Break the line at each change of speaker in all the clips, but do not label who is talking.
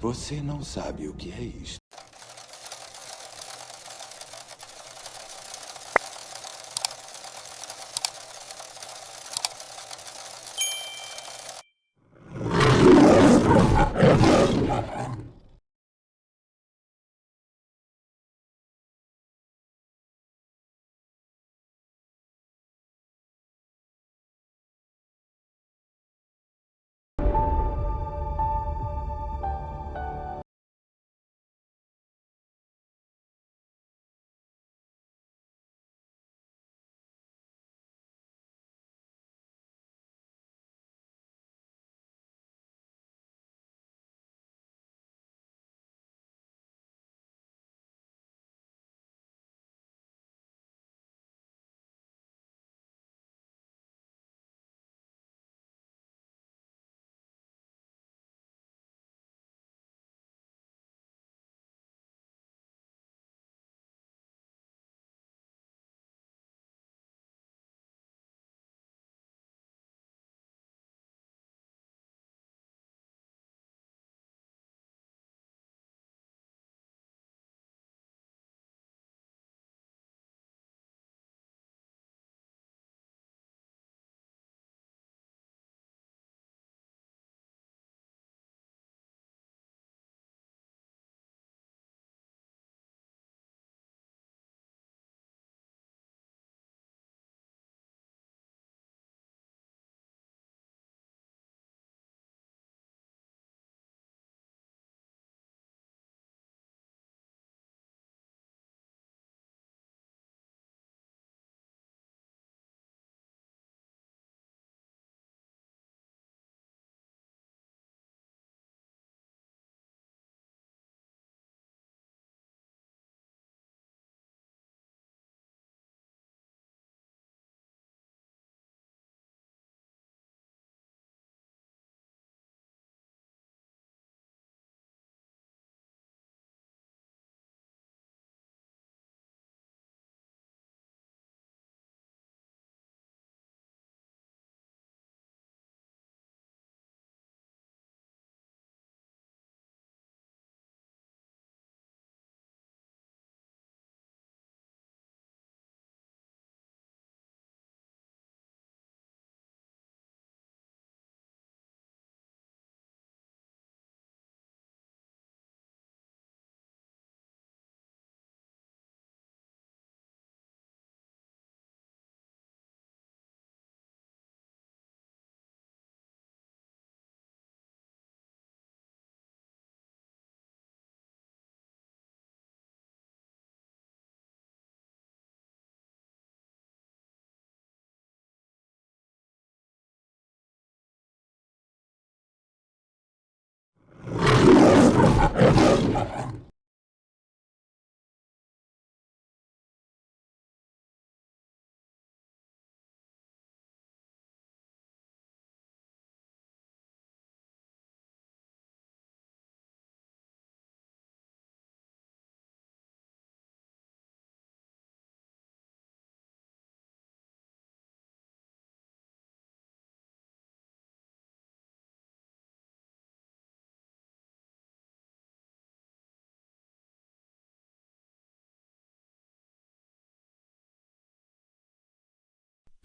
Você não sabe o que é isto.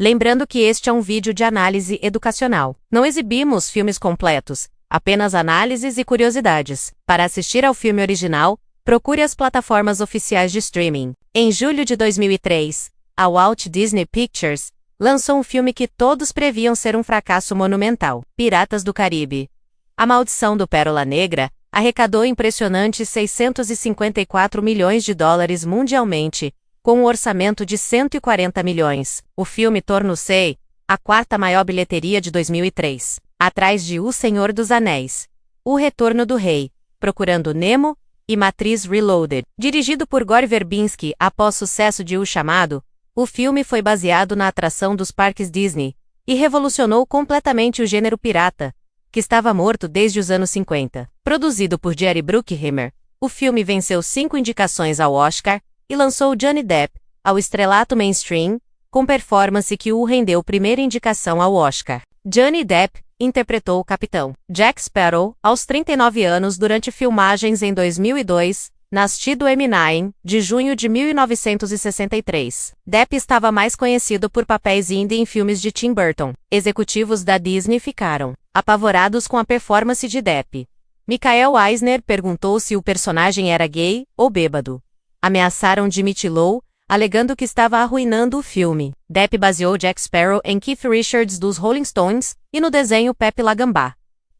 Lembrando que este é um vídeo de análise educacional. Não exibimos filmes completos, apenas análises e curiosidades. Para assistir ao filme original, procure as plataformas oficiais de streaming. Em julho de 2003, a Walt Disney Pictures lançou um filme que todos previam ser um fracasso monumental: Piratas do Caribe. A Maldição do Pérola Negra arrecadou impressionantes $654 milhões mundialmente, com um orçamento de 140 milhões. O filme tornou-se a quarta maior bilheteria de 2003, atrás de O Senhor dos Anéis, O Retorno do Rei, Procurando Nemo e Matrix Reloaded. Dirigido por Gore Verbinski após sucesso de O Chamado, o filme foi baseado na atração dos parques Disney e revolucionou completamente o gênero pirata, que estava morto desde os anos 50. Produzido por Jerry Bruckheimer, o filme venceu 5 indicações ao Oscar e lançou Johnny Depp ao estrelato mainstream, com performance que o rendeu primeira indicação ao Oscar. Johnny Depp interpretou o capitão Jack Sparrow aos 39 anos durante filmagens em 2002, nascido M9, de junho de 1963. Depp estava mais conhecido por papéis indie em filmes de Tim Burton. Executivos da Disney ficaram apavorados com a performance de Depp. Michael Eisner perguntou se o personagem era gay ou bêbado. Ameaçaram de mutilá-lo, alegando que estava arruinando o filme. Depp baseou Jack Sparrow em Keith Richards dos Rolling Stones e no desenho Pepe La Gambá.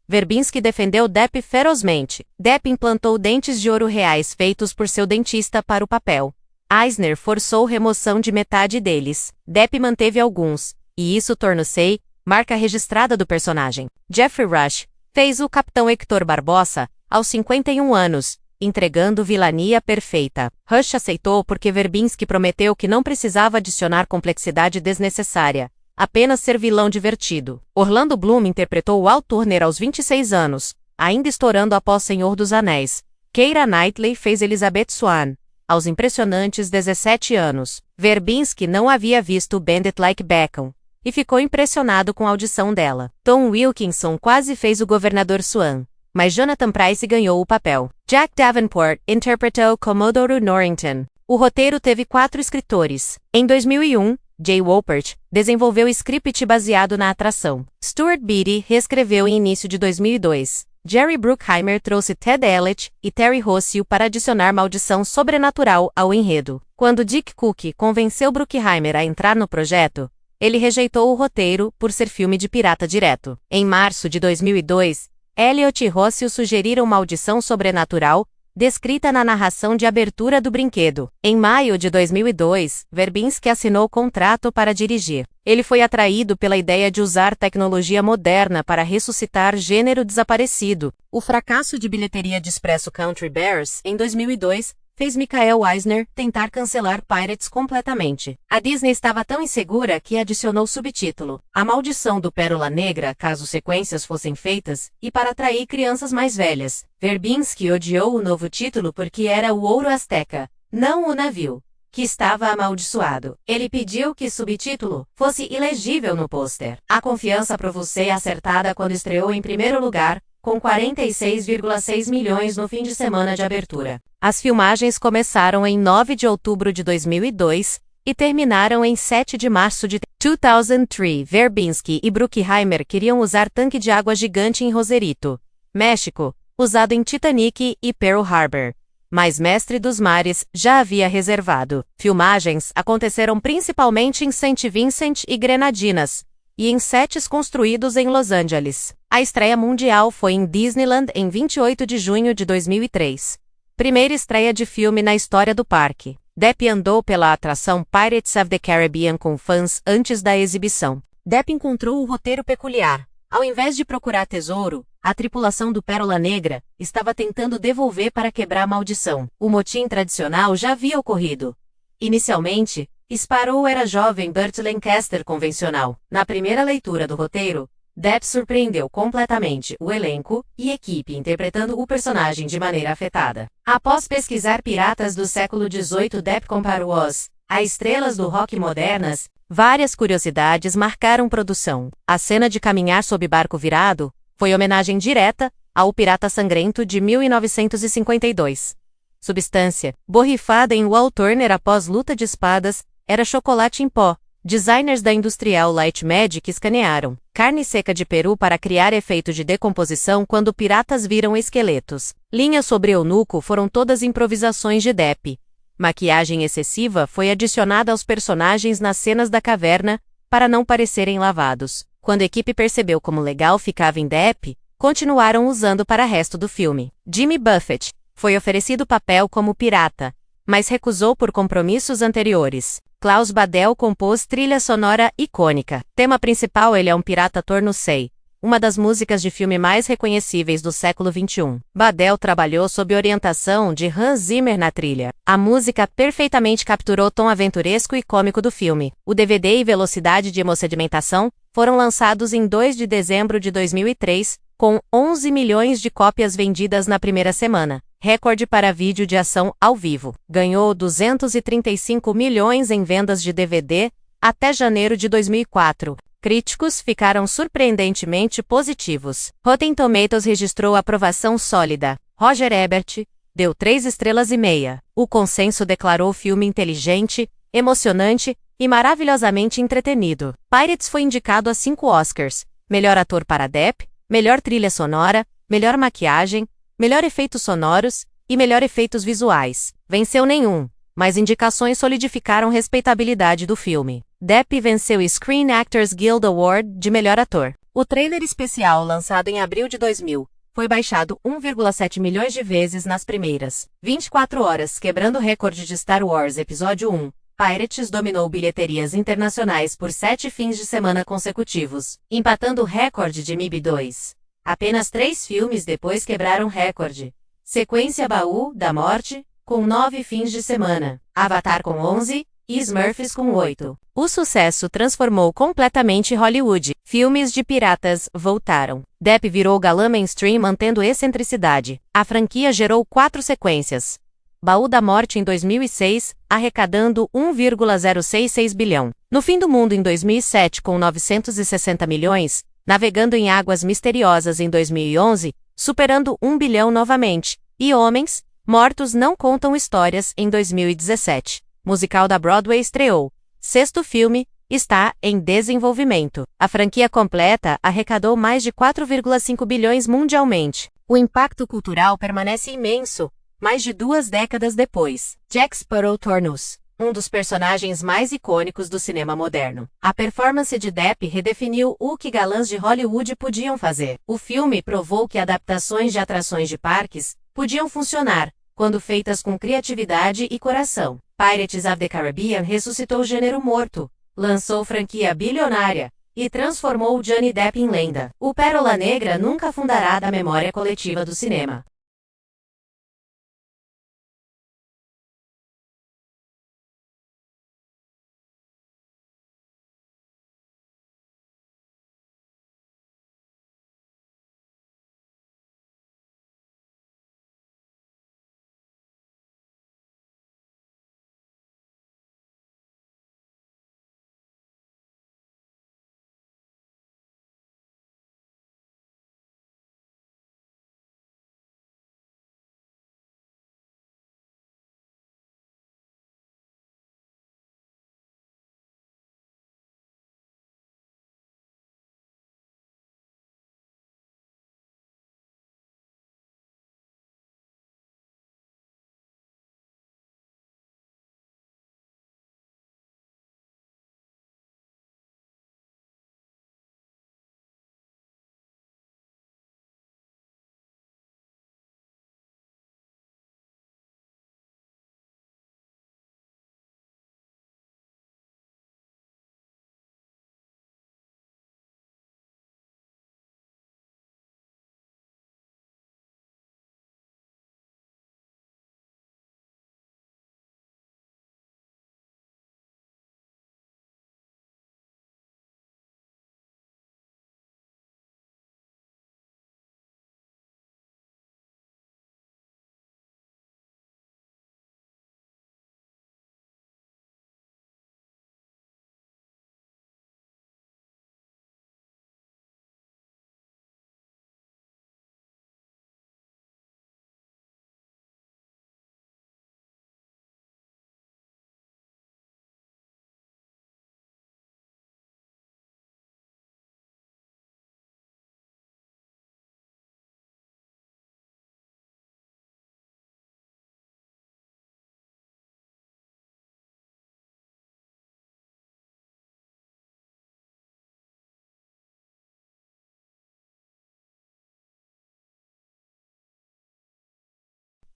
Verbinski defendeu Depp ferozmente. Depp implantou dentes de ouro reais feitos por seu dentista para o papel. Eisner forçou remoção de metade deles. Depp manteve alguns, e isso tornou-se marca registrada do personagem. Jeffrey Rush fez o Capitão Hector Barbossa aos 51 anos, entregando vilania perfeita. Rush aceitou porque Verbinski prometeu que não precisava adicionar complexidade desnecessária, apenas ser vilão divertido. Orlando Bloom interpretou Walt Turner aos 26 anos, ainda estourando após Senhor dos Anéis. Keira Knightley fez Elizabeth Swann, aos impressionantes 17 anos. Verbinski não havia visto Bandit Like Beckham, e ficou impressionado com a audição dela. Tom Wilkinson quase fez o Governador Swan, mas Jonathan Pryce ganhou o papel. Jack Davenport interpretou Commodore Norrington. O roteiro teve 4 escritores. Em 2001, Jay Wolpert desenvolveu o script baseado na atração. Stuart Beattie reescreveu em início de 2002. Jerry Bruckheimer trouxe Ted Elliott e Terry Rossio para adicionar maldição sobrenatural ao enredo. Quando Dick Cook convenceu Bruckheimer a entrar no projeto, ele rejeitou o roteiro por ser filme de pirata direto. Em março de 2002, Elliott e Rossio sugeriram maldição sobrenatural, descrita na narração de abertura do brinquedo. Em maio de 2002, Verbinski assinou o contrato para dirigir. Ele foi atraído pela ideia de usar tecnologia moderna para ressuscitar gênero desaparecido. O fracasso de bilheteria de Expresso Country Bears, em 2002, fez Michael Eisner tentar cancelar Pirates completamente. A Disney estava tão insegura que adicionou subtítulo: A Maldição do Pérola Negra, caso sequências fossem feitas, e para atrair crianças mais velhas. Verbinski odiou o novo título porque era o Ouro Azteca, não o navio, que estava amaldiçoado. Ele pediu que subtítulo fosse ilegível no pôster. A confiança provou ser acertada quando estreou em primeiro lugar, com 46,6 milhões no fim de semana de abertura. As filmagens começaram em 9 de outubro de 2002 e terminaram em 7 de março de 2003. Verbinski e Bruckheimer queriam usar tanque de água gigante em Rosarito, México, usado em Titanic e Pearl Harbor, mas Mestre dos Mares já havia reservado. Filmagens aconteceram principalmente em St. Vincent e Grenadinas, e em sets construídos em Los Angeles. A estreia mundial foi em Disneyland em 28 de junho de 2003. Primeira estreia de filme na história do parque. Depp andou pela atração Pirates of the Caribbean com fãs antes da exibição. Depp encontrou o roteiro peculiar. Ao invés de procurar tesouro, a tripulação do Pérola Negra estava tentando devolver para quebrar a maldição. O motim tradicional já havia ocorrido. Inicialmente, Sparrow era jovem Burt Lancaster convencional. Na primeira leitura do roteiro, Depp surpreendeu completamente o elenco e equipe interpretando o personagem de maneira afetada. Após pesquisar piratas do século XVIII, Depp comparou-os a estrelas do rock modernas. Várias curiosidades marcaram produção. A cena de caminhar sob barco virado foi homenagem direta ao Pirata Sangrento de 1952. Substância, borrifada em Walt Turner após luta de espadas, era chocolate em pó. Designers da Industrial Light Magic escanearam carne seca de peru para criar efeito de decomposição quando piratas viram esqueletos. Linhas sobre eunuco foram todas improvisações de Depp. Maquiagem excessiva foi adicionada aos personagens nas cenas da caverna para não parecerem lavados. Quando a equipe percebeu como legal ficava em Depp, continuaram usando para o resto do filme. Jimmy Buffett foi oferecido papel como pirata, mas recusou por compromissos anteriores. Klaus Badel compôs trilha sonora icônica. Tema principal: ele é um pirata torno-sei, uma das músicas de filme mais reconhecíveis do século XXI. Badel trabalhou sob orientação de Hans Zimmer na trilha. A música perfeitamente capturou o tom aventuresco e cômico do filme. O DVD e velocidade de hemossedimentação foram lançados em 2 de dezembro de 2003, com 11 milhões de cópias vendidas na primeira semana. Recorde para vídeo de ação ao vivo. Ganhou 235 milhões em vendas de DVD até janeiro de 2004. Críticos ficaram surpreendentemente positivos. Rotten Tomatoes registrou aprovação sólida. Roger Ebert deu 3 estrelas e meia. O consenso declarou o filme inteligente, emocionante e maravilhosamente entretenido. Pirates foi indicado a 5 Oscars: melhor ator para Depp, melhor trilha sonora, melhor maquiagem, melhor efeitos sonoros e melhor efeitos visuais. Venceu nenhum, mas indicações solidificaram a respeitabilidade do filme. Depp venceu o Screen Actors Guild Award de melhor ator. O trailer especial, lançado em abril de 2000, foi baixado 1,7 milhões de vezes nas primeiras 24 horas, quebrando o recorde de Star Wars Episódio 1. Pirates dominou bilheterias internacionais por 7 fins de semana consecutivos, empatando o recorde de MIB 2. Apenas 3 filmes depois quebraram o recorde. Sequência Baú da Morte, com 9 fins de semana, Avatar com 11 e Smurfs com 8. O sucesso transformou completamente Hollywood. Filmes de piratas voltaram. Depp virou galã mainstream mantendo excentricidade. A franquia gerou 4 sequências. Baú da Morte em 2006, arrecadando 1,066 bilhão. No Fim do Mundo em 2007 com 960 milhões, Navegando em Águas Misteriosas em 2011, superando 1 bilhão novamente, e Homens, Mortos Não Contam Histórias em 2017. Musical da Broadway estreou. 6º filme, está em desenvolvimento. A franquia completa arrecadou mais de 4,5 bilhões mundialmente. O impacto cultural permanece imenso, mais de 2 décadas depois. Jack Sparrow tornou-se um dos personagens mais icônicos do cinema moderno. A performance de Depp redefiniu o que galãs de Hollywood podiam fazer. O filme provou que adaptações de atrações de parques podiam funcionar, quando feitas com criatividade e coração. Pirates of the Caribbean ressuscitou o gênero morto, lançou franquia bilionária e transformou Johnny Depp em lenda. O Pérola Negra nunca fundará da memória coletiva do cinema.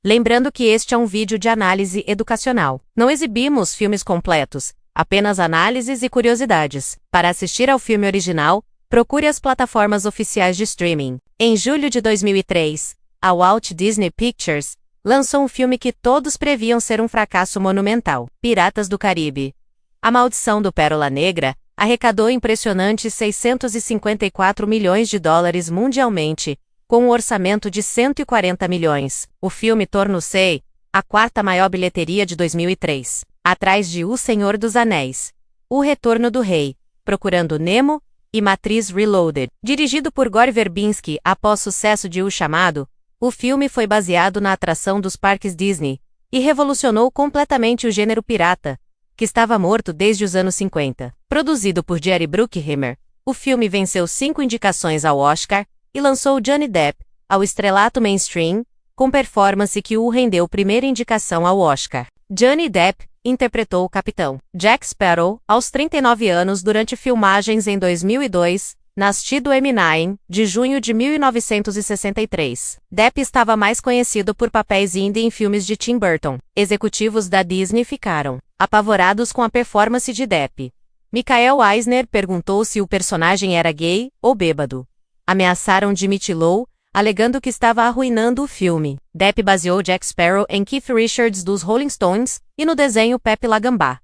Lembrando que este é um vídeo de análise educacional. Não exibimos filmes completos, apenas análises e curiosidades. Para assistir ao filme original, procure as plataformas oficiais de streaming. Em julho de 2003, a Walt Disney Pictures lançou um filme que todos previam ser um fracasso monumental: Piratas do Caribe. A Maldição do Pérola Negra arrecadou impressionantes 654 milhões de dólares mundialmente, com um orçamento de 140 milhões. O filme tornou-se a 4ª maior bilheteria de 2003, atrás de O Senhor dos Anéis, O Retorno do Rei, Procurando Nemo e Matriz Reloaded. Dirigido por Gore Verbinski após sucesso de O Chamado, o filme foi baseado na atração dos parques Disney e revolucionou completamente o gênero pirata, que estava morto desde os anos 50. Produzido por Jerry Bruckheimer, o filme venceu 5 indicações ao Oscar e lançou Johnny Depp ao estrelato mainstream, com performance que o rendeu primeira indicação ao Oscar. Johnny Depp interpretou o Capitão Jack Sparrow aos 39 anos durante filmagens em 2002, nascido M9, de junho de 1963. Depp estava mais conhecido por papéis indie em filmes de Tim Burton. Executivos da Disney ficaram apavorados com a performance de Depp. Michael Eisner perguntou se o personagem era gay ou bêbado. Ameaçaram Jimmy Lowe, alegando que estava arruinando o filme. Depp baseou Jack Sparrow em Keith Richards dos Rolling Stones e no desenho Pepe La Gambá.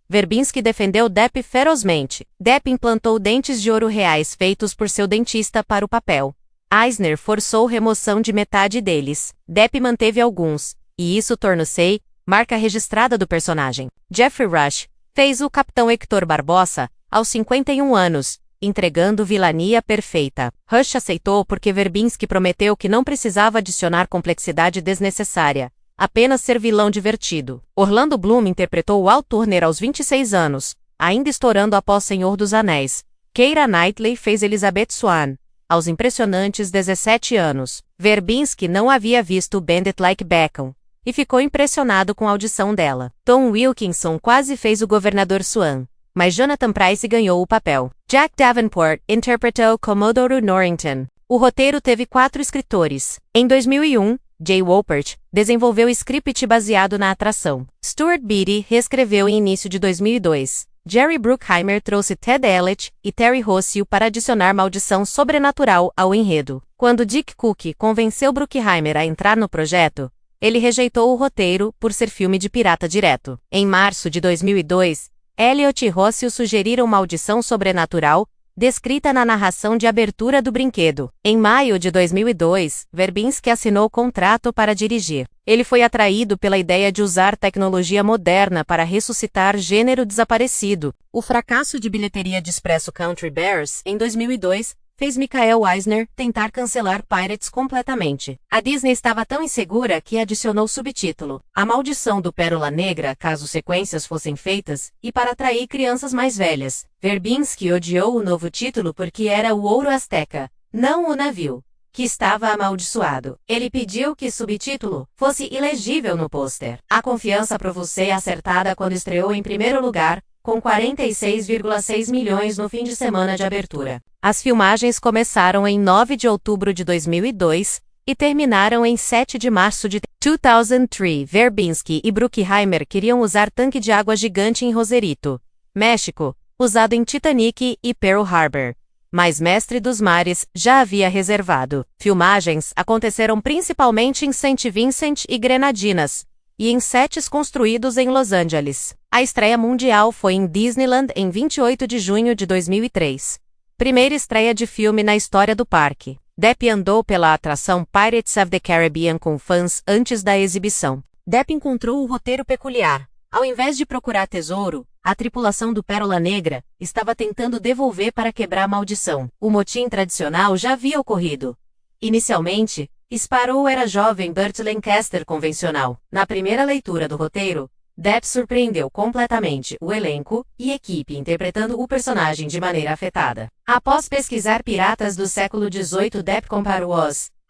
Verbinski defendeu Depp ferozmente. Depp implantou dentes de ouro reais feitos por seu dentista para o papel. Eisner forçou remoção de metade deles. Depp manteve alguns, e isso tornou-se marca registrada do personagem. Jeffrey Rush fez o Capitão Hector Barbossa aos 51 anos, entregando vilania perfeita. Rush aceitou porque Verbinski prometeu que não precisava adicionar complexidade desnecessária, apenas ser vilão divertido. Orlando Bloom interpretou Walt Turner aos 26 anos, ainda estourando após Senhor dos Anéis. Keira Knightley fez Elizabeth Swann, aos impressionantes 17 anos. Verbinski não havia visto Bend It Like Beckham, e ficou impressionado com a audição dela. Tom Wilkinson quase fez o Governador Swan, mas Jonathan Pryce ganhou o papel. Jack Davenport interpretou Commodore Norrington. O roteiro teve 4 escritores. Em 2001, Jay Wolpert desenvolveu script baseado na atração. Stuart Beattie reescreveu em início de 2002. Jerry Bruckheimer trouxe Ted Elliott e Terry Rossio para adicionar maldição sobrenatural ao enredo. Quando Dick Cook convenceu Bruckheimer a entrar no projeto, ele rejeitou o roteiro por ser filme de pirata direto. Em março de 2002, Elliott e Rossio sugeriram maldição sobrenatural, descrita na narração de abertura do brinquedo. Em maio de 2002, Verbinski assinou o contrato para dirigir. Ele foi atraído pela ideia de usar tecnologia moderna para ressuscitar gênero desaparecido. O fracasso de bilheteria de Expresso Country Bears, em 2002, fez Michael Eisner tentar cancelar Pirates completamente. A Disney estava tão insegura que adicionou subtítulo: A Maldição do Pérola Negra, caso sequências fossem feitas, e para atrair crianças mais velhas. Verbinski odiou o novo título porque era o Ouro Azteca, não o navio, que estava amaldiçoado. Ele pediu que subtítulo fosse ilegível no pôster. A confiança provou ser acertada quando estreou em primeiro lugar, com 46,6 milhões no fim de semana de abertura. As filmagens começaram em 9 de outubro de 2002 e terminaram em 7 de março de 2003. Verbinski e Bruckheimer queriam usar tanque de água gigante em Rosarito, México, usado em Titanic e Pearl Harbor, mas Mestre dos Mares já havia reservado. Filmagens aconteceram principalmente em St. Vincent e Grenadinas, e em sets construídos em Los Angeles. A estreia mundial foi em Disneyland em 28 de junho de 2003. Primeira estreia de filme na história do parque. Depp andou pela atração Pirates of the Caribbean com fãs antes da exibição. Depp encontrou o roteiro peculiar. Ao invés de procurar tesouro, a tripulação do Pérola Negra estava tentando devolver para quebrar a maldição. O motim tradicional já havia ocorrido. Inicialmente, Sparrow era jovem Burt Lancaster convencional. Na primeira leitura do roteiro, Depp surpreendeu completamente o elenco e equipe interpretando o personagem de maneira afetada. Após pesquisar piratas do século XVIII, Depp comparou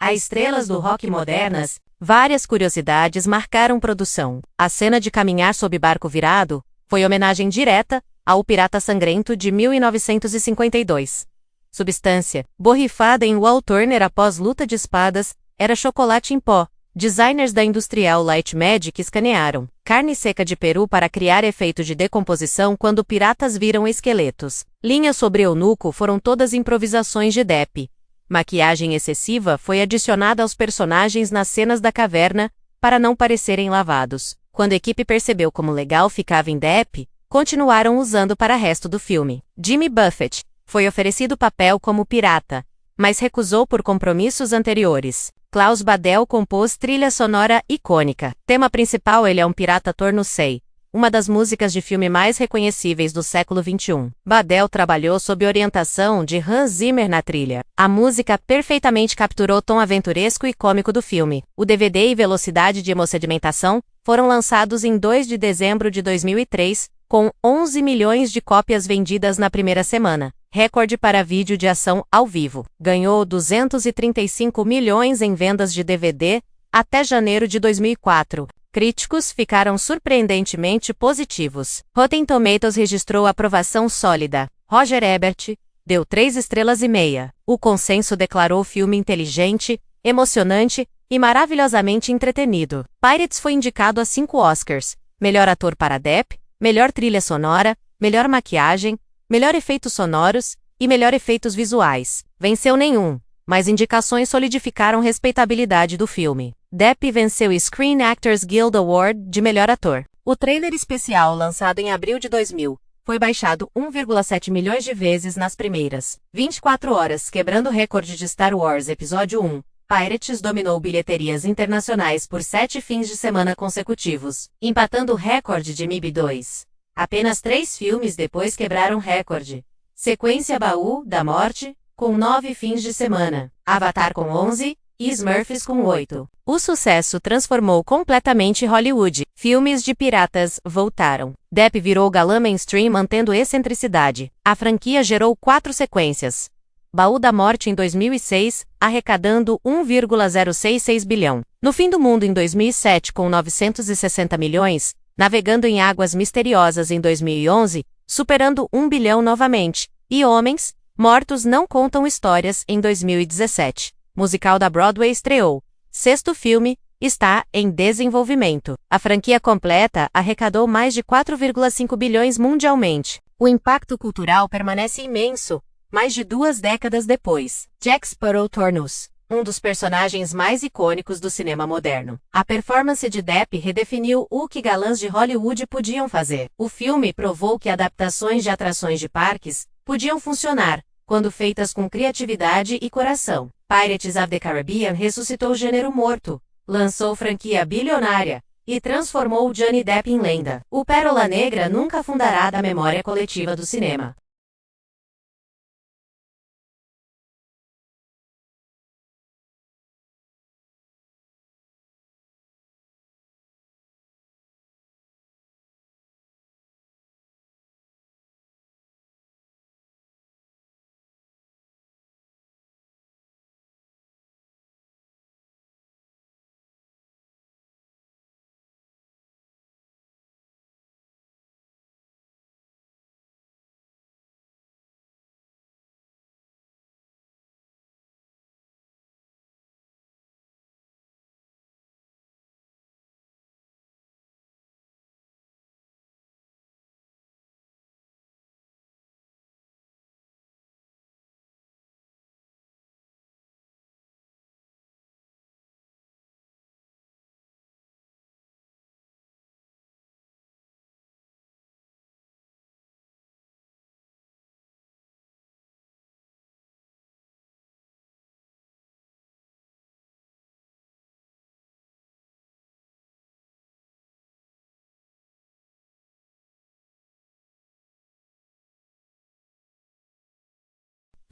a estrelas do rock modernas. Várias curiosidades marcaram produção. A cena de caminhar sob barco virado foi homenagem direta ao Pirata Sangrento de 1952. Substância, borrifada em Walt Turner após luta de espadas, era chocolate em pó. Designers da Industrial Light Magic escanearam carne seca de peru para criar efeito de decomposição quando piratas viram esqueletos. Linhas sobre eunuco foram todas improvisações de Depp. Maquiagem excessiva foi adicionada aos personagens nas cenas da caverna para não parecerem lavados. Quando a equipe percebeu como legal ficava em Depp, continuaram usando para o resto do filme. Jimmy Buffett foi oferecido papel como pirata, mas recusou por compromissos anteriores. Klaus Badel compôs trilha sonora icônica. Tema principal: ele é um pirata torno-sei, uma das músicas de filme mais reconhecíveis do século XXI. Badel trabalhou sob orientação de Hans Zimmer na trilha. A música perfeitamente capturou o tom aventuresco e cômico do filme. O DVD e velocidade de hemossedimentação foram lançados em 2 de dezembro de 2003, com 11 milhões de cópias vendidas na primeira semana. Recorde para vídeo de ação ao vivo. Ganhou 235 milhões em vendas de DVD até janeiro de 2004. Críticos ficaram surpreendentemente positivos. Rotten Tomatoes registrou aprovação sólida. Roger Ebert deu 3 estrelas e meia. O consenso declarou o filme inteligente, emocionante e maravilhosamente entretenido. Pirates foi indicado a 5 Oscars: melhor ator para Depp, melhor trilha sonora, melhor maquiagem, melhor efeitos sonoros e melhor efeitos visuais. Venceu nenhum, mas indicações solidificaram a respeitabilidade do filme. Depp venceu o Screen Actors Guild Award de melhor ator. O trailer especial, lançado em abril de 2000, foi baixado 1,7 milhões de vezes nas primeiras 24 horas, quebrando o recorde de Star Wars Episódio 1. Pirates dominou bilheterias internacionais por 7 fins de semana consecutivos, empatando o recorde de MIB 2. Apenas 3 filmes depois quebraram o recorde. Sequência Baú da Morte, com 9 fins de semana, Avatar com 11 e Smurfs com 8. O sucesso transformou completamente Hollywood. Filmes de piratas voltaram. Depp virou galã mainstream mantendo excentricidade. A franquia gerou 4 sequências. Baú da Morte em 2006, arrecadando 1,066 bilhão. No Fim do Mundo em 2007 com 960 milhões, Navegando em Águas Misteriosas em 2011, superando 1 bilhão novamente, e Homens, Mortos Não Contam Histórias em 2017. Musical da Broadway estreou. 6º filme, está em desenvolvimento. A franquia completa arrecadou mais de 4,5 bilhões mundialmente. O impacto cultural permanece imenso, mais de 2 décadas depois. Jack Sparrow torna-se um dos personagens mais icônicos do cinema moderno. A performance de Depp redefiniu o que galãs de Hollywood podiam fazer. O filme provou que adaptações de atrações de parques podiam funcionar, quando feitas com criatividade e coração. Pirates of the Caribbean ressuscitou o gênero morto, lançou franquia bilionária e transformou Johnny Depp em lenda. O Pérola Negra nunca fundará da memória coletiva do cinema.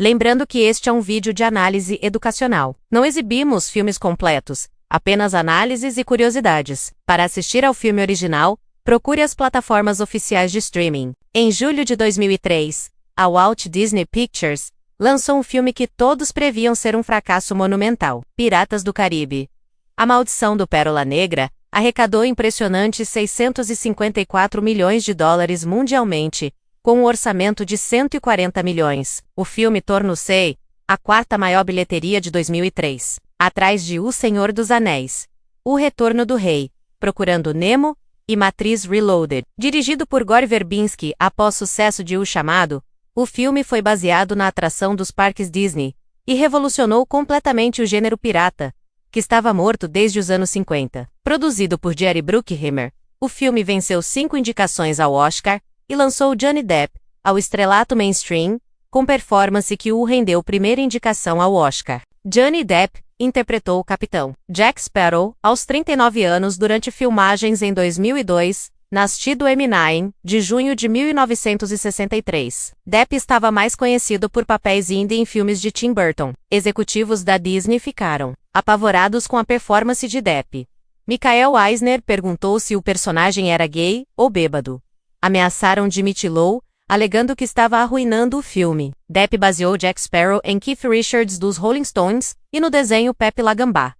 Lembrando que este é um vídeo de análise educacional. Não exibimos filmes completos, apenas análises e curiosidades. Para assistir ao filme original, procure as plataformas oficiais de streaming. Em julho de 2003, a Walt Disney Pictures lançou um filme que todos previam ser um fracasso monumental: Piratas do Caribe. A Maldição do Pérola Negra arrecadou impressionantes 654 milhões de dólares mundialmente, com um orçamento de 140 milhões. O filme tornou-se a 4ª maior bilheteria de 2003, atrás de O Senhor dos Anéis, O Retorno do Rei, Procurando Nemo e Matrix Reloaded. Dirigido por Gore Verbinski após sucesso de O Chamado, o filme foi baseado na atração dos parques Disney e revolucionou completamente o gênero pirata, que estava morto desde os anos 50. Produzido por Jerry Bruckheimer, o filme venceu 5 indicações ao Oscar e lançou Johnny Depp ao estrelato mainstream, com performance que o rendeu primeira indicação ao Oscar. Johnny Depp interpretou o capitão Jack Sparrow aos 39 anos durante filmagens em 2002, Nascido M9, de junho de 1963. Depp estava mais conhecido por papéis indie em filmes de Tim Burton. Executivos da Disney ficaram apavorados com a performance de Depp. Michael Eisner perguntou se o personagem era gay ou bêbado. Ameaçaram de mutilá-lo, alegando que estava arruinando o filme. Depp baseou Jack Sparrow em Keith Richards dos Rolling Stones e no desenho Pepe La Gambá.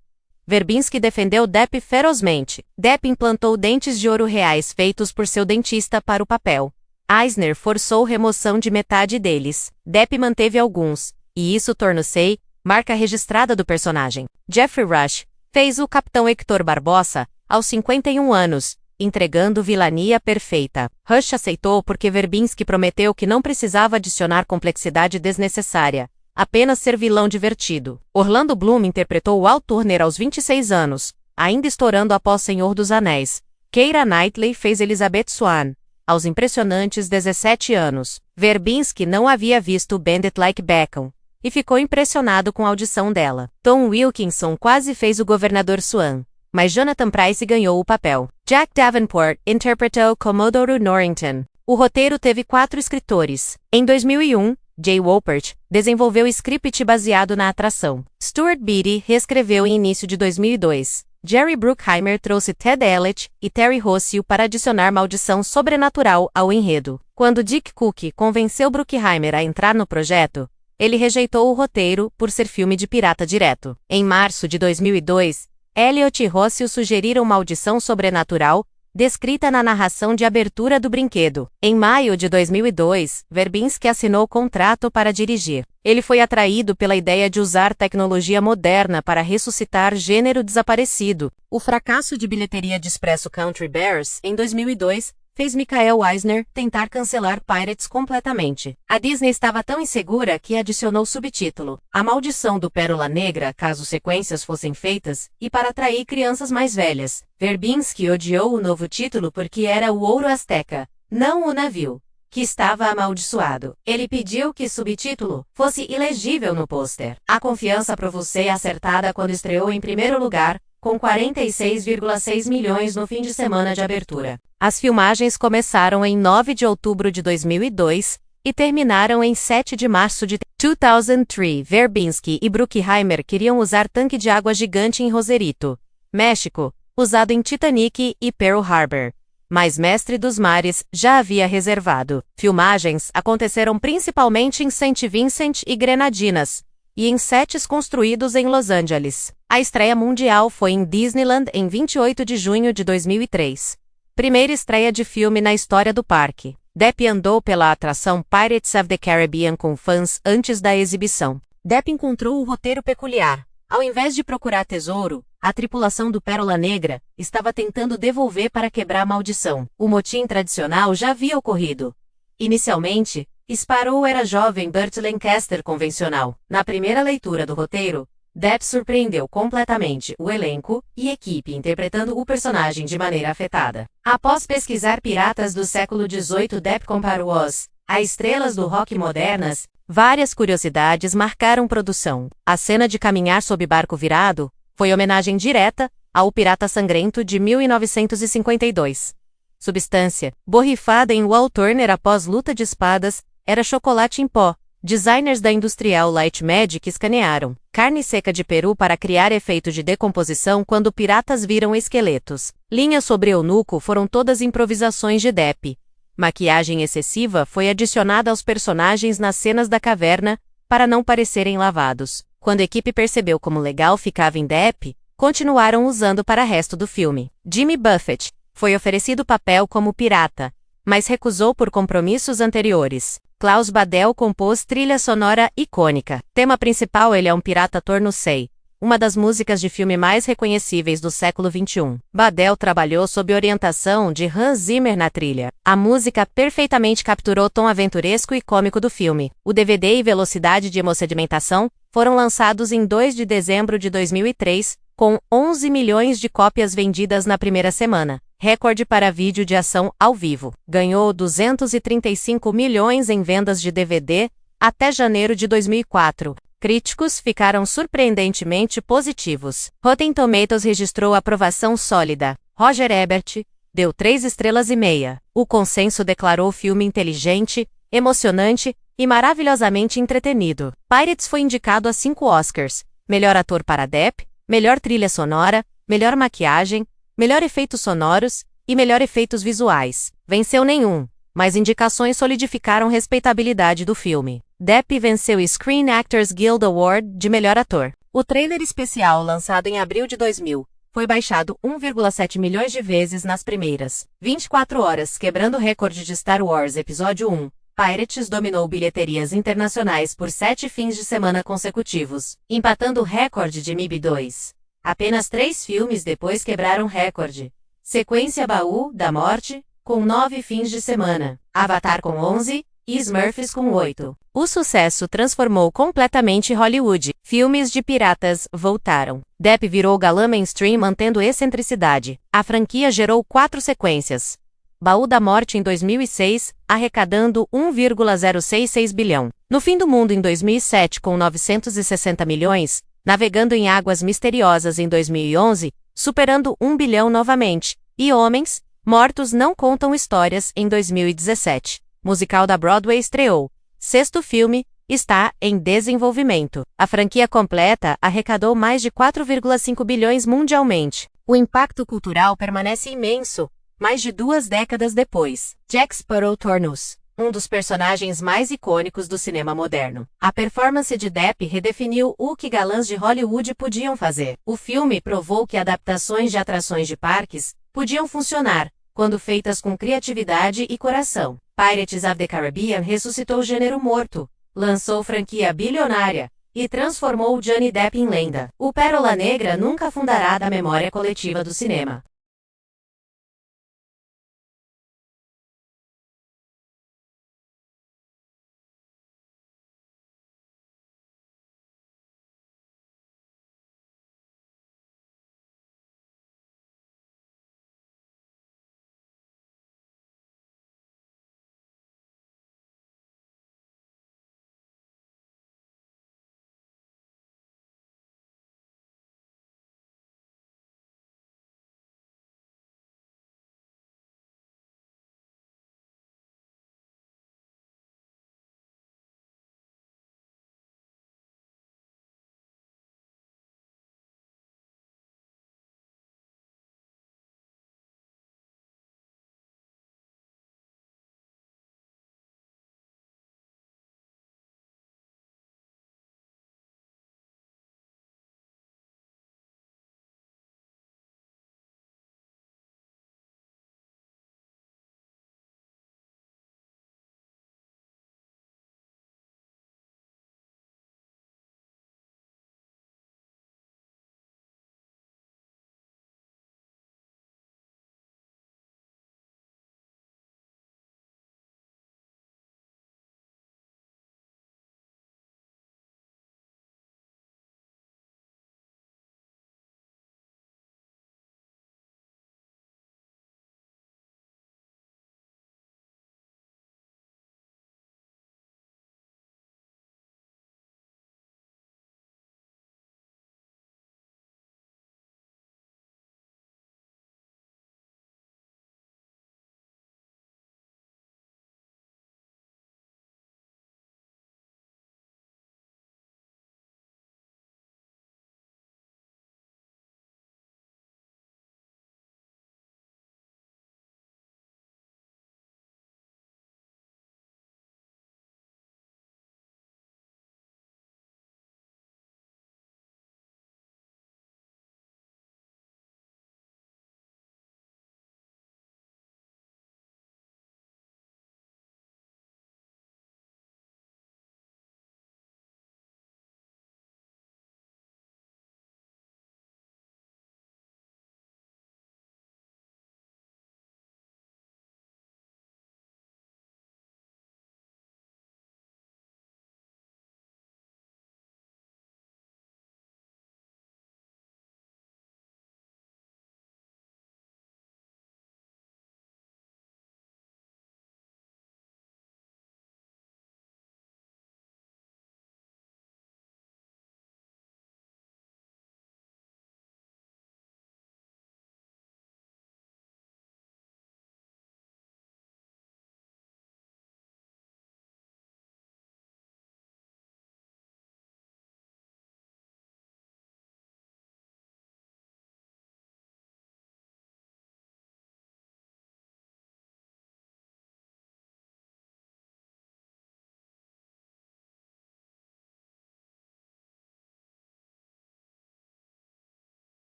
Verbinski defendeu Depp ferozmente. Depp implantou dentes de ouro reais feitos por seu dentista para o papel. Eisner forçou remoção de metade deles. Depp manteve alguns, e isso tornou-se marca registrada do personagem. Jeffrey Rush fez o Capitão Hector Barbossa aos 51 anos, entregando vilania perfeita. Rush aceitou porque Verbinski prometeu que não precisava adicionar complexidade desnecessária, apenas ser vilão divertido. Orlando Bloom interpretou Walt Turner aos 26 anos, ainda estourando após Senhor dos Anéis. Keira Knightley fez Elizabeth Swann, aos impressionantes 17 anos. Verbinski não havia visto Bend It Like Beckham, e ficou impressionado com a audição dela. Tom Wilkinson quase fez o Governador Swan, mas Jonathan Pryce ganhou o papel. Jack Davenport interpretou Commodore Norrington. O roteiro teve 4 escritores. Em 2001, Jay Wolpert desenvolveu o script baseado na atração. Stuart Beattie reescreveu em início de 2002. Jerry Bruckheimer trouxe Ted Elliott e Terry Rossio para adicionar maldição sobrenatural ao enredo. Quando Dick Cook convenceu Bruckheimer a entrar no projeto, ele rejeitou o roteiro por ser filme de pirata direto. Em março de 2002, Elliott e Rossio sugeriram maldição sobrenatural, descrita na narração de abertura do brinquedo. Em maio de 2002, Verbinski assinou o contrato para dirigir. Ele foi atraído pela ideia de usar tecnologia moderna para ressuscitar gênero desaparecido. O fracasso de bilheteria de Expresso Country Bears, em 2002, fez Michael Eisner tentar cancelar Pirates completamente. A Disney estava tão insegura que adicionou subtítulo: A Maldição do Pérola Negra, caso sequências fossem feitas, e para atrair crianças mais velhas. Verbinski odiou o novo título porque era o Ouro Azteca, não o navio, que estava amaldiçoado. Ele pediu que subtítulo fosse ilegível no pôster. A confiança provou ser acertada quando estreou em primeiro lugar, com 46,6 milhões no fim de semana de abertura. As filmagens começaram em 9 de outubro de 2002 e terminaram em 7 de março de 2003. Verbinski e Bruckheimer queriam usar tanque de água gigante em Rosarito, México, usado em Titanic e Pearl Harbor, mas Mestre dos Mares já havia reservado. Filmagens aconteceram principalmente em St. Vincent e Grenadinas, e em sets construídos em Los Angeles. A estreia mundial foi em Disneyland em 28 de junho de 2003. Primeira estreia de filme na história do parque. Depp andou pela atração Pirates of the Caribbean com fãs antes da exibição. Depp encontrou o roteiro peculiar. Ao invés de procurar tesouro, a tripulação do Pérola Negra estava tentando devolver para quebrar a maldição. O motim tradicional já havia ocorrido. Inicialmente, Sparrow era jovem Burt Lancaster convencional. Na primeira leitura do roteiro, Depp surpreendeu completamente o elenco e equipe interpretando o personagem de maneira afetada. Após pesquisar piratas do século XVIII, Depp comparou-os a estrelas do rock modernas. Várias curiosidades marcaram produção. A cena de caminhar sob barco virado foi homenagem direta ao Pirata Sangrento de 1952. Substância, borrifada em Walt Turner após luta de espadas, era chocolate em pó. Designers da Industrial Light Magic escanearam carne seca de peru para criar efeito de decomposição quando piratas viram esqueletos. Linhas sobre eunuco foram todas improvisações de Depp. Maquiagem excessiva foi adicionada aos personagens nas cenas da caverna para não parecerem lavados. Quando a equipe percebeu como legal ficava em Depp, continuaram usando para o resto do filme. Jimmy Buffett foi oferecido o papel como pirata, mas recusou por compromissos anteriores. Klaus Badel compôs trilha sonora icônica. Tema principal: ele é um pirata torno-sei, uma das músicas de filme mais reconhecíveis do século XXI. Badel trabalhou sob orientação de Hans Zimmer na trilha. A música perfeitamente capturou o tom aventuresco e cômico do filme. O DVD e velocidade de hemossedimentação foram lançados em 2 de dezembro de 2003, com 11 milhões de cópias vendidas na primeira semana. Recorde para vídeo de ação ao vivo. Ganhou 235 milhões em vendas de DVD até janeiro de 2004. Críticos ficaram surpreendentemente positivos. Rotten Tomatoes registrou aprovação sólida. Roger Ebert, deu 3 estrelas e meia. O consenso declarou o filme inteligente, emocionante e maravilhosamente entretenido. Pirates foi indicado a 5 Oscars: melhor ator para Depp, melhor trilha sonora, melhor maquiagem, melhor efeitos sonoros e melhor efeitos visuais. Venceu nenhum, mas indicações solidificaram a respeitabilidade do filme. Depp venceu o Screen Actors Guild Award de melhor ator. O trailer especial, lançado em abril de 2000, foi baixado 1,7 milhões de vezes nas primeiras 24 horas, quebrando o recorde de Star Wars Episódio 1. Pirates dominou bilheterias internacionais por 7 fins de semana consecutivos, empatando o recorde de MIB 2. Apenas 3 filmes depois quebraram o recorde. Sequência Baú da Morte, com 9 fins de semana, Avatar com 11 e Smurfs com 8. O sucesso transformou completamente Hollywood. Filmes de piratas voltaram. Depp virou galã mainstream mantendo excentricidade. A franquia gerou 4 sequências. Baú da Morte em 2006, arrecadando 1,066 bilhão. No Fim do Mundo em 2007 com 960 milhões, Navegando em Águas Misteriosas em 2011, superando 1 bilhão novamente, e Homens, Mortos Não Contam Histórias em 2017. Musical da Broadway estreou. 6º filme, está em desenvolvimento. A franquia completa arrecadou mais de 4,5 bilhões mundialmente. O impacto cultural permanece imenso, mais de 2 décadas depois. Jack Sparrow tornou-se um dos personagens mais icônicos do cinema moderno. A performance de Depp redefiniu o que galãs de Hollywood podiam fazer. O filme provou que adaptações de atrações de parques podiam funcionar, quando feitas com criatividade e coração. Pirates of the Caribbean ressuscitou o gênero morto, lançou franquia bilionária e transformou Johnny Depp em lenda. O Pérola Negra nunca fundará da memória coletiva do cinema.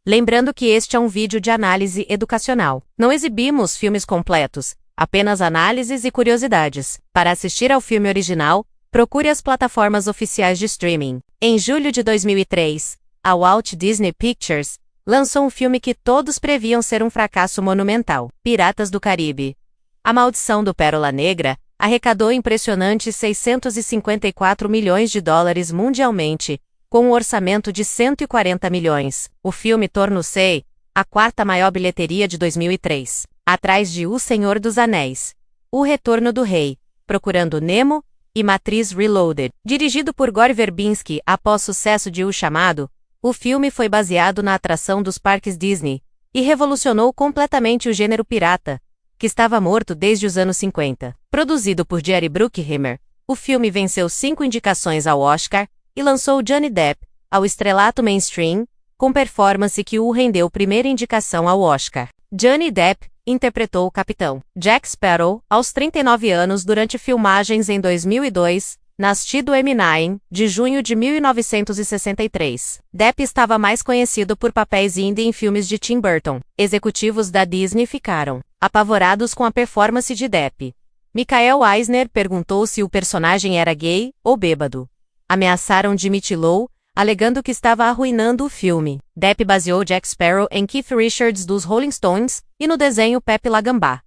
Lembrando que este é um vídeo de análise educacional. Não exibimos filmes completos, apenas análises e curiosidades. Para assistir ao filme original, procure as plataformas oficiais de streaming. Em julho de 2003, a Walt Disney Pictures lançou um filme que todos previam ser um fracasso monumental: Piratas do Caribe. A Maldição do Pérola Negra arrecadou impressionantes $654 milhões mundialmente, com um orçamento de 140 milhões. O filme tornou-se a quarta maior bilheteria de 2003, atrás de O Senhor dos Anéis, O Retorno do Rei, Procurando Nemo e Matrix Reloaded. Dirigido por Gore Verbinski após sucesso de O Chamado, o filme foi baseado na atração dos parques Disney e revolucionou completamente o gênero pirata, que estava morto desde os anos 50. Produzido por Jerry Bruckheimer, o filme venceu 5 indicações ao Oscar e lançou Johnny Depp ao estrelato mainstream, com performance que o rendeu primeira indicação ao Oscar. Johnny Depp interpretou o Capitão Jack Sparrow aos 39 anos durante filmagens em 2002, nascido M9, de junho de 1963. Depp estava mais conhecido por papéis indie em filmes de Tim Burton. Executivos da Disney ficaram apavorados com a performance de Depp. Michael Eisner perguntou se o personagem era gay ou bêbado. Ameaçaram demiti-lo, alegando que estava arruinando o filme. Depp baseou Jack Sparrow em Keith Richards dos Rolling Stones e no desenho Pepe La Gambá.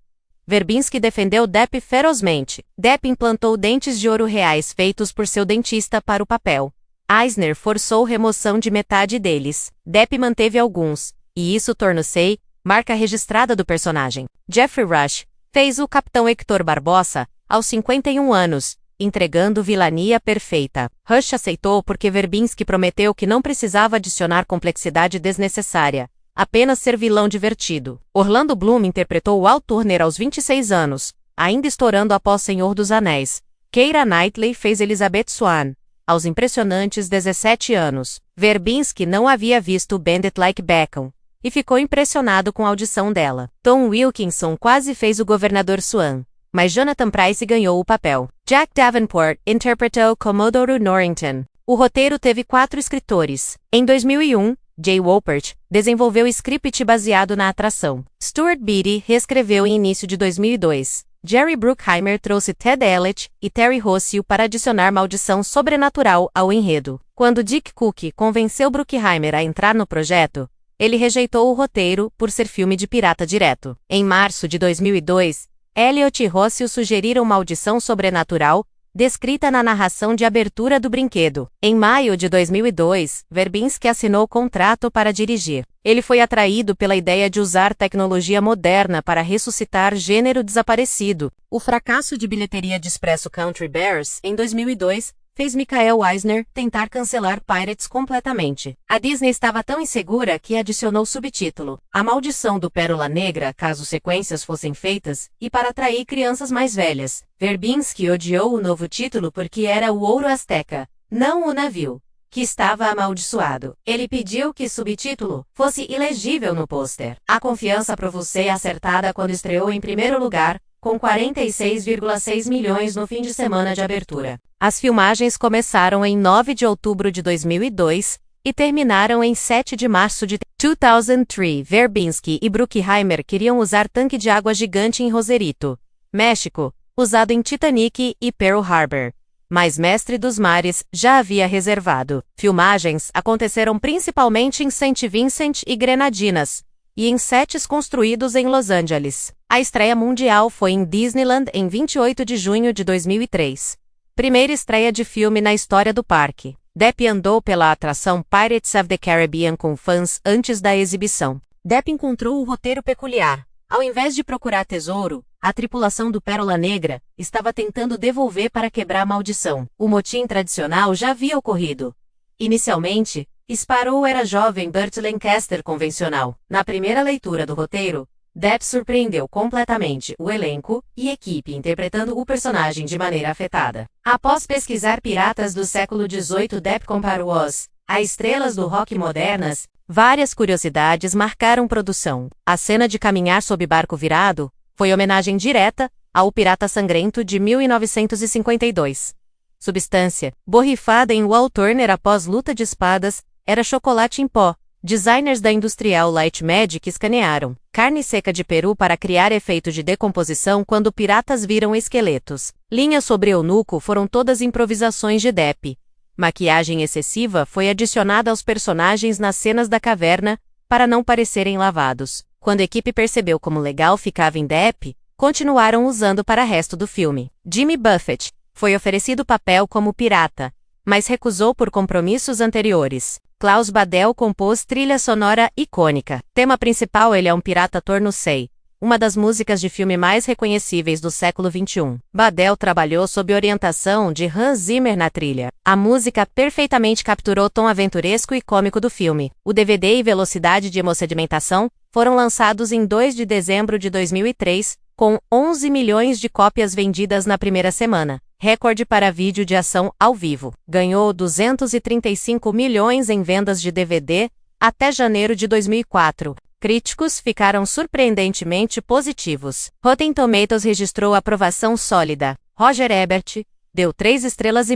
Verbinski defendeu Depp ferozmente. Depp implantou dentes de ouro reais feitos por seu dentista para o papel. Eisner forçou remoção de metade deles. Depp manteve alguns, e isso tornou-se marca registrada do personagem. Jeffrey Rush fez o Capitão Hector Barbossa aos 51 anos, entregando vilania perfeita. Rush aceitou porque Verbinski prometeu que não precisava adicionar complexidade desnecessária, apenas ser vilão divertido. Orlando Bloom interpretou Walt Turner aos 26 anos, ainda estourando após Senhor dos Anéis. Keira Knightley fez Elizabeth Swann, aos impressionantes 17 anos. Verbinski não havia visto Bend It Like Beckham, e ficou impressionado com a audição dela. Tom Wilkinson quase fez o Governador Swan, mas Jonathan Pryce ganhou o papel. Jack Davenport interpretou Commodore Norrington. O roteiro teve 4 escritores. Em 2001, Jay Wolpert desenvolveu o script baseado na atração. Stuart Beattie reescreveu em início de 2002. Jerry Bruckheimer trouxe Ted Elliott e Terry Rossio para adicionar maldição sobrenatural ao enredo. Quando Dick Cook convenceu Bruckheimer a entrar no projeto, ele rejeitou o roteiro por ser filme de pirata direto. Em março de 2002, Elliott e Rossio sugeriram maldição sobrenatural, descrita na narração de abertura do brinquedo. Em maio de 2002, Verbinski assinou contrato para dirigir. Ele foi atraído pela ideia de usar tecnologia moderna para ressuscitar gênero desaparecido. O fracasso de bilheteria de Expresso Country Bears, em 2002, fez Michael Eisner tentar cancelar Pirates completamente. A Disney estava tão insegura que adicionou subtítulo: A Maldição do Pérola Negra, caso sequências fossem feitas, e para atrair crianças mais velhas. Verbinski odiou o novo título porque era o Ouro Azteca, não o navio, que estava amaldiçoado. Ele pediu que o subtítulo fosse ilegível no pôster. A confiança provou ser acertada quando estreou em primeiro lugar, com 46,6 milhões no fim de semana de abertura. As filmagens começaram em 9 de outubro de 2002 e terminaram em 7 de março de 2003. Verbinski e Bruckheimer queriam usar tanque de água gigante em Rosarito, México, usado em Titanic e Pearl Harbor, mas Mestre dos Mares já havia reservado. Filmagens aconteceram principalmente em St. Vincent e Grenadinas, e em sets construídos em Los Angeles. A estreia mundial foi em Disneyland em 28 de junho de 2003. Primeira estreia de filme na história do parque. Depp andou pela atração Pirates of the Caribbean com fãs antes da exibição. Depp encontrou o roteiro peculiar. Ao invés de procurar tesouro, a tripulação do Pérola Negra estava tentando devolver para quebrar a maldição. O motim tradicional já havia ocorrido. Inicialmente, Sparrow era jovem Burt Lancaster convencional. Na primeira leitura do roteiro, Depp surpreendeu completamente o elenco e equipe interpretando o personagem de maneira afetada. Após pesquisar piratas do século XVIII, Depp comparou-os a estrelas do rock modernas. Várias curiosidades marcaram produção. A cena de caminhar sob barco virado foi homenagem direta ao Pirata Sangrento de 1952. Substância borrifada em Walt Turner após luta de espadas era chocolate em pó, Designers da Industrial Light Magic escanearam carne seca de peru para criar efeito de decomposição quando piratas viram esqueletos. Linhas sobre eunuco foram todas improvisações de Depp. Maquiagem excessiva foi adicionada aos personagens nas cenas da caverna para não parecerem lavados. Quando a equipe percebeu como legal ficava em Depp, continuaram usando para o resto do filme. Jimmy Buffett foi oferecido o papel como pirata, mas recusou por compromissos anteriores. Klaus Badel compôs trilha sonora icônica. Tema principal: ele é um pirata Torno-Sei, uma das músicas de filme mais reconhecíveis do século XXI. Badel trabalhou sob orientação de Hans Zimmer na trilha. A música perfeitamente capturou o tom aventuresco e cômico do filme. O DVD e velocidade de hemossedimentação foram lançados em 2 de dezembro de 2003, com 11 milhões de cópias vendidas na primeira semana. Recorde para vídeo de ação ao vivo. Ganhou 235 milhões em vendas de DVD até janeiro de 2004. Críticos ficaram surpreendentemente positivos. Rotten Tomatoes registrou aprovação sólida. Roger Ebert deu 3,5 estrelas.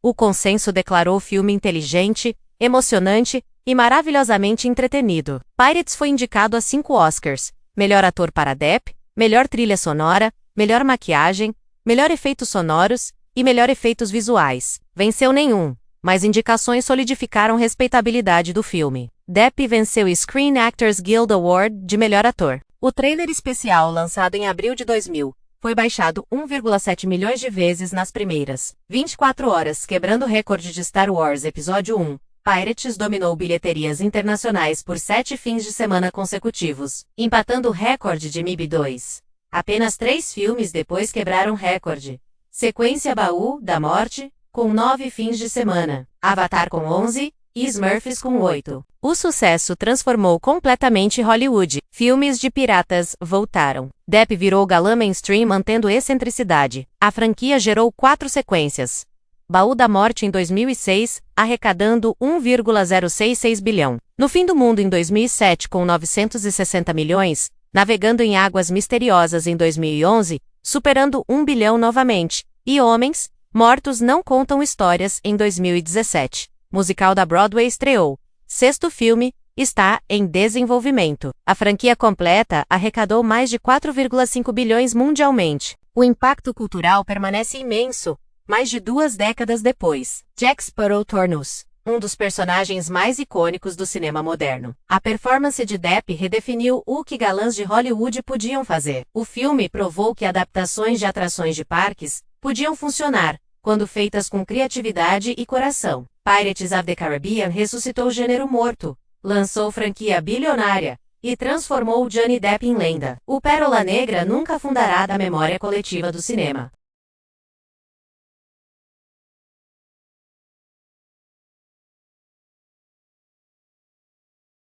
O consenso declarou o filme inteligente, emocionante e maravilhosamente entretenido. Pirates foi indicado a 5 Oscars: melhor ator para Depp, melhor trilha sonora, melhor maquiagem, melhor efeitos sonoros e melhor efeitos visuais. Venceu nenhum, mas indicações solidificaram a respeitabilidade do filme. Depp venceu o Screen Actors Guild Award de melhor ator. O trailer especial, lançado em abril de 2000, foi baixado 1,7 milhões de vezes nas primeiras 24 horas, quebrando o recorde de Star Wars Episódio 1. Pirates dominou bilheterias internacionais por 7 fins de semana consecutivos, empatando o recorde de MIB 2. Apenas 3 filmes depois quebraram o recorde. Sequência Baú da Morte, com 9 fins de semana, Avatar com 11 e Smurfs com 8. O sucesso transformou completamente Hollywood. Filmes de piratas voltaram. Depp virou galã mainstream mantendo excentricidade. A franquia gerou 4 sequências. Baú da Morte em 2006, arrecadando 1,066 bilhão. No Fim do Mundo em 2007 com 960 milhões, Navegando em Águas Misteriosas em 2011, superando 1 bilhão novamente, e Homens, Mortos Não Contam Histórias em 2017. Musical da Broadway estreou. 6º filme, está em desenvolvimento. A franquia completa arrecadou mais de 4,5 bilhões mundialmente. O impacto cultural permanece imenso, mais de 2 décadas depois. Jack Sparrow tornou-se um dos personagens mais icônicos do cinema moderno. A performance de Depp redefiniu o que galãs de Hollywood podiam fazer. O filme provou que adaptações de atrações de parques podiam funcionar, quando feitas com criatividade e coração. Pirates of the Caribbean ressuscitou o gênero morto, lançou franquia bilionária e transformou Johnny Depp em lenda. O Pérola Negra nunca afundará da memória coletiva do cinema.